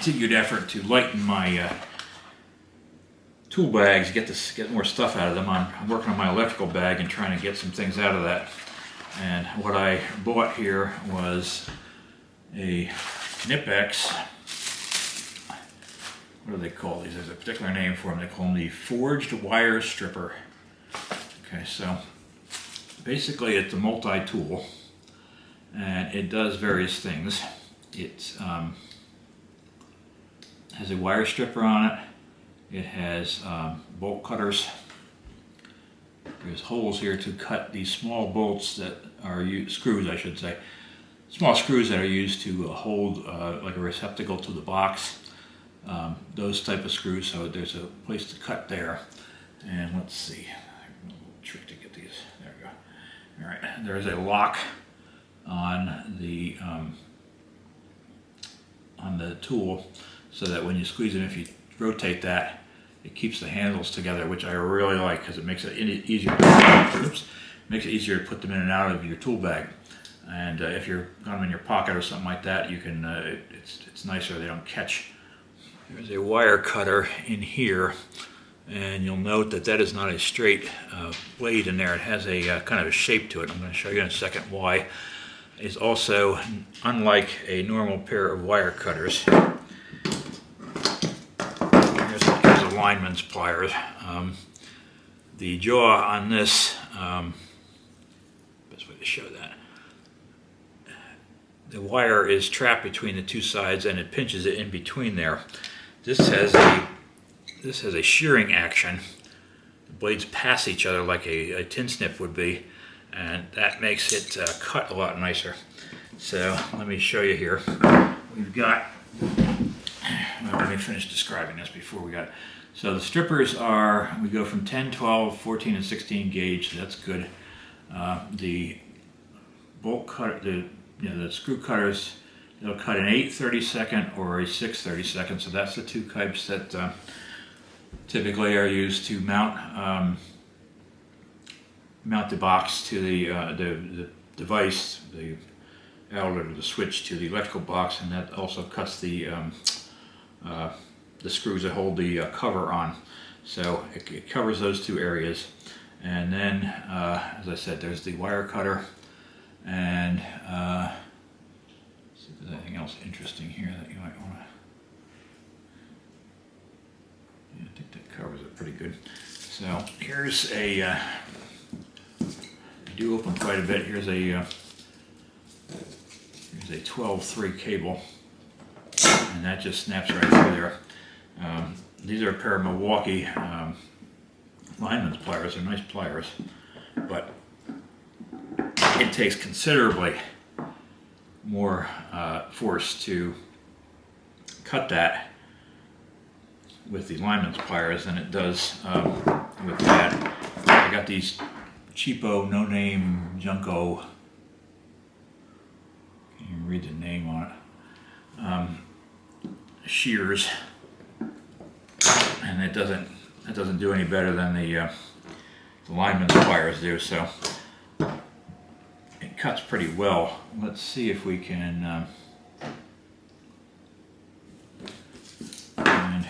continued effort to lighten my tool bags, get more stuff out of them. I'm working on my electrical bag and trying to get some things out of that. And what I bought here was a Knipex. What do they call these? There's a particular name for them. They call them the forged wire stripper. Okay, so basically it's a multi-tool, and it does various things. It has a wire stripper on it. It has bolt cutters. There's holes here to cut these small bolts that are screws, I should say. Small screws that are used to hold like a receptacle to the box. Those type of screws. So there's a place to cut there. And let's see. A little trick to get these. There we go. All right. There's a lock on the tool, so that when you squeeze it, if you rotate that, it keeps the handles together, which I really like because it makes it easier. Makes it easier to put them in and out of your tool bag. And if you're got them in your pocket or something like that, you can. It's nicer; they don't catch. There's a wire cutter in here, and you'll note that that is not a straight blade in there. It has a kind of a shape to it. I'm going to show you in a second why. It's also unlike a normal pair of wire cutters. Here's a lineman's pliers. The jaw on this, best way to show that, the wire is trapped between the two sides and it pinches it in between there. This has a shearing action. The blades pass each other like a tin snip would be, and that makes it cut a lot nicer. So let me show you here. We've got, well, let me finish describing this before we got, so the strippers are, we go from 10, 12, 14, and 16 gauge, so that's good. The bolt cutter, the screw cutters, they'll cut an 8/32 or a 6/32, so that's the two types that typically are used to mount the box to the device, the outlet or the switch to the electrical box, and that also cuts the screws that hold the cover on. So it covers those two areas. And then, as I said, there's the wire cutter, and see if there's anything else interesting here that you might want to. Yeah, I think that covers it pretty good. So here's a. Do open quite a bit. Here's a 12-3 cable, and that just snaps right through there. These are a pair of Milwaukee lineman's pliers. They're nice pliers, but it takes considerably more force to cut that with the lineman's pliers than it does with that. I got these cheapo, no-name Junko, can't even read the name on it, shears, and it doesn't do any better than the lineman's pliers do. So it cuts pretty well. Let's see if we can and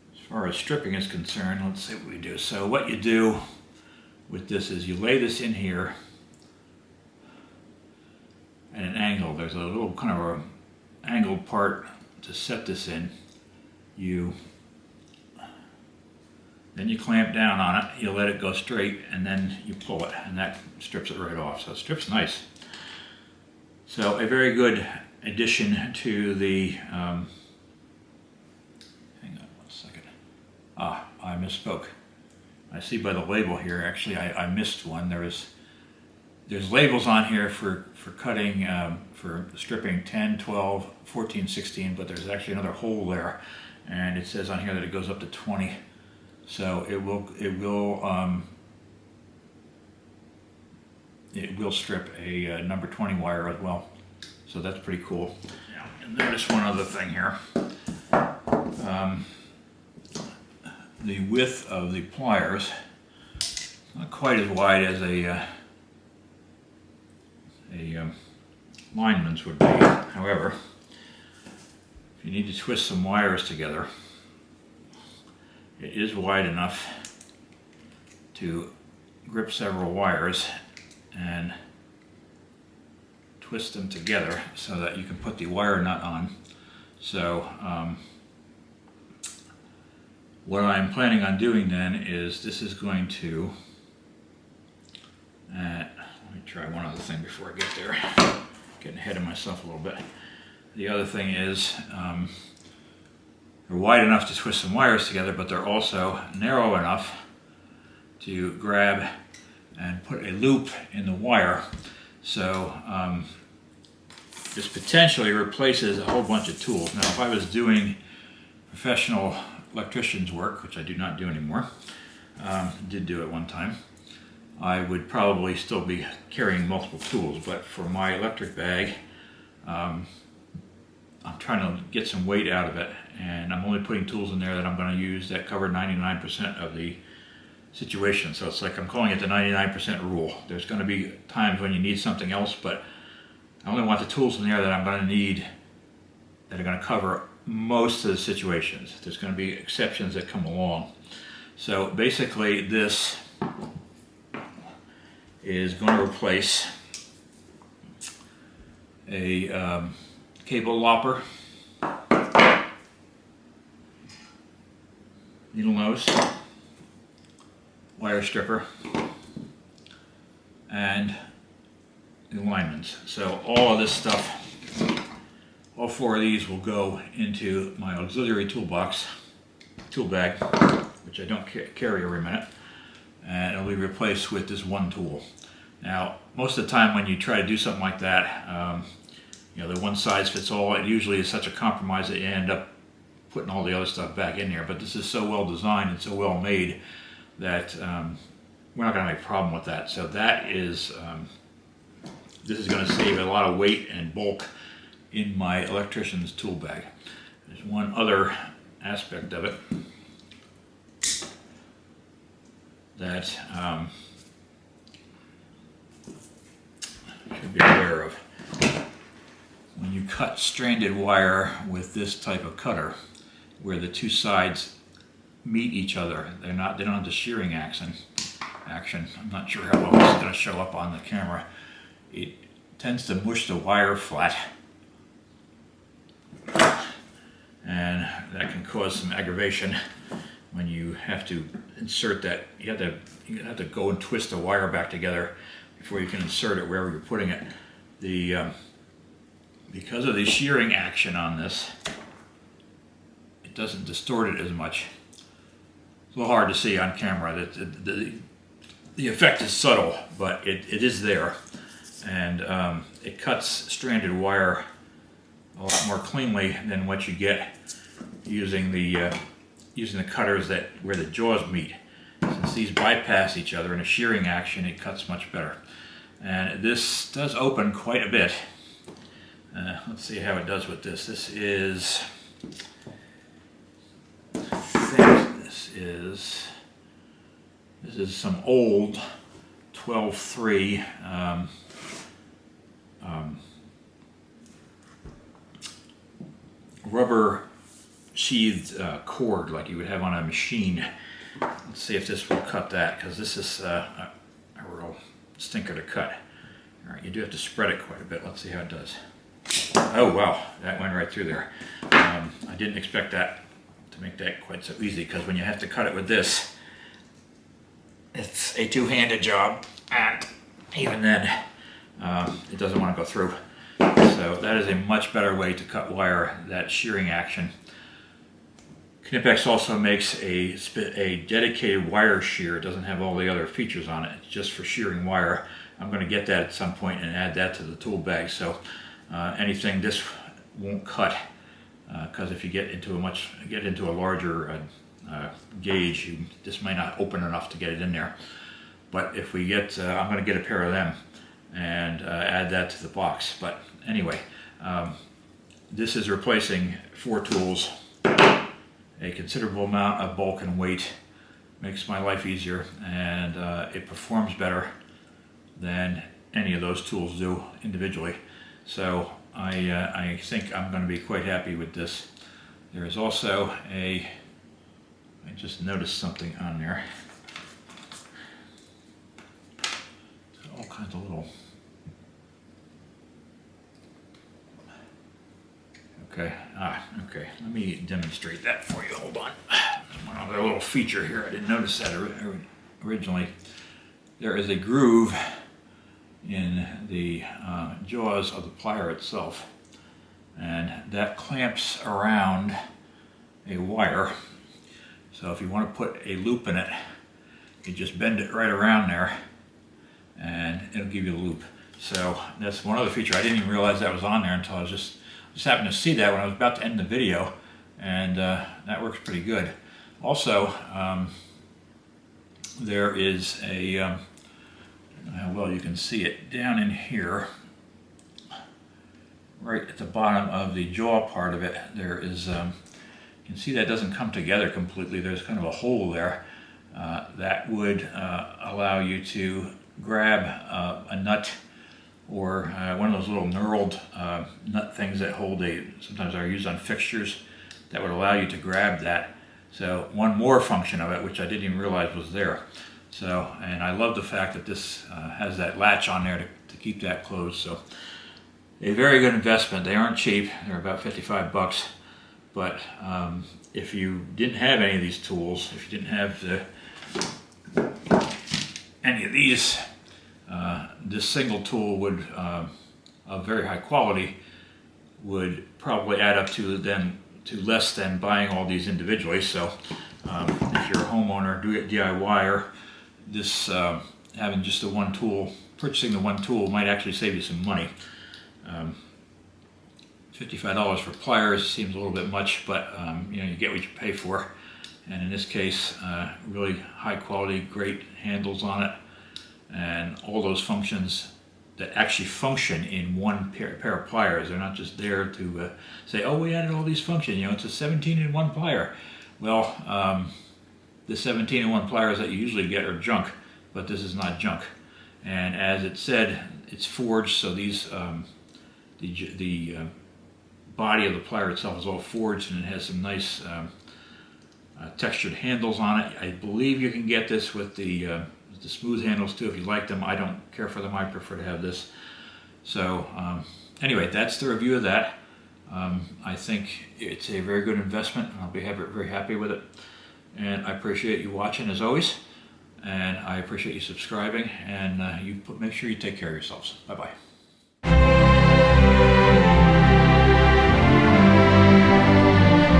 as far as stripping is concerned, let's see what we do. So what you do with this is you lay this in here at an angle. There's a little kind of an angled part to set this in. Then you clamp down on it, you let it go straight, and then you pull it, and that strips it right off. So it strips nice. So a very good addition to the, hang on 1 second. I misspoke. I see by the label here, actually I missed one. There's labels on here for cutting, for stripping 10, 12, 14, 16, but there's actually another hole there, and it says on here that it goes up to 20. So it will strip a number 20 wire as well. So that's pretty cool. Now, and notice one other thing here. The width of the pliers, not quite as wide as a lineman's would be. However, if you need to twist some wires together, it is wide enough to grip several wires and twist them together so that you can put the wire nut on. So what I'm planning on doing then is this is going to, let me try one other thing before I get there, getting ahead of myself a little bit. The other thing is they're wide enough to twist some wires together, but they're also narrow enough to grab and put a loop in the wire. So this potentially replaces a whole bunch of tools. Now, if I was doing professional electrician's work, which I do not do anymore, did do at one time, I would probably still be carrying multiple tools. But for my electric bag, I'm trying to get some weight out of it, and I'm only putting tools in there that I'm going to use that cover 99% of the situation. So it's like I'm calling it the 99% rule. There's going to be times when you need something else, but I only want the tools in there that I'm going to need that are going to cover most of the situations. There's going to be exceptions that come along. So basically this is going to replace a cable lopper, needle nose, wire stripper, and the alignments. So all of this stuff, all four of these will go into my auxiliary tool bag, which I don't carry every minute, and it'll be replaced with this one tool. Now, most of the time when you try to do something like that, you know, the one size fits all, it usually is such a compromise that you end up putting all the other stuff back in there. But this is so well designed and so well made that we're not going to have a problem with that. So that is, this is going to save a lot of weight and bulk in my electrician's tool bag. There's one other aspect of it that you should be aware of. When you cut stranded wire with this type of cutter, where the two sides meet each other, they don't have the shearing action. I'm not sure how well this is going to show up on the camera. It tends to mush the wire flat, and that can cause some aggravation when you have to insert that. You have to go and twist the wire back together before you can insert it wherever you're putting it. Because of the shearing action on this, it doesn't distort it as much. It's a little hard to see on camera. The effect is subtle, but it is there, and it cuts stranded wire a lot more cleanly than what you get using the cutters where the jaws meet. Since these bypass each other in a shearing action, it cuts much better. And this does open quite a bit. Let's see how it does with this. This is, I think this is some old 12-3 rubber sheathed cord like you would have on a machine. Let's see if this will cut that, because this is a real stinker to cut. All right, you do have to spread it quite a bit. Let's see how it does. Oh wow, that went right through there. I didn't expect that to make that quite so easy, because when you have to cut it with this, it's a two-handed job, and even then it doesn't want to go through. So that is a much better way to cut wire, that shearing action. Knipex also makes a dedicated wire shear. It doesn't have all the other features on it. It's just for shearing wire. I'm going to get that at some point and add that to the tool bag. So anything this won't cut, because if you get into a larger gauge, this might not open enough to get it in there. But if we get, I'm going to get a pair of them and add that to the box. But anyway, this is replacing 4 tools, a considerable amount of bulk and weight. Makes my life easier, and it performs better than any of those tools do individually. So I think I'm going to be quite happy with this. There is also I just noticed something on there. All kinds of little. Okay, okay. Let me demonstrate that for you. Hold on. One other little feature here. I didn't notice that originally. There is a groove in the jaws of the plier itself, and that clamps around a wire. So if you want to put a loop in it, you just bend it right around there and it'll give you a loop. So that's one other feature. I didn't even realize that was on there until I was just happened to see that when I was about to end the video, and that works pretty good. Also, there is a, I don't know how well you can see it, down in here, right at the bottom of the jaw part of it, there is, you can see that doesn't come together completely. There's kind of a hole there that would allow you to grab a nut or one of those little knurled nut things that hold sometimes are used on fixtures, that would allow you to grab that. So one more function of it, which I didn't even realize was there. So, and I love the fact that this has that latch on there to keep that closed. So a very good investment. They aren't cheap. They're about 55 bucks. But if you didn't have any of these tools, if you didn't have any of these, this single tool would, of very high quality, would probably add up to less than buying all these individually. So if you're a homeowner, DIYer, this having just the one tool, purchasing the one tool might actually save you some money. $55 for pliers seems a little bit much, but you know, you get what you pay for. And in this case, really high quality, great handles on it, and all those functions that actually function in one pair of pliers. They're not just there to say, oh, we added all these functions, you know, it's a 17-in-1 plier. Well, the 17-in-1 pliers that you usually get are junk, but this is not junk. And as it said, it's forged, so these, the body of the plier itself is all forged, and it has some nice textured handles on it. I believe you can get this with the smooth handles too if you like them. I don't care for them. I prefer to have this. So anyway, that's the review of that. I think it's a very good investment. I'll be very happy with it. And I appreciate you watching as always. And I appreciate you subscribing. And make sure you take care of yourselves. Bye-bye.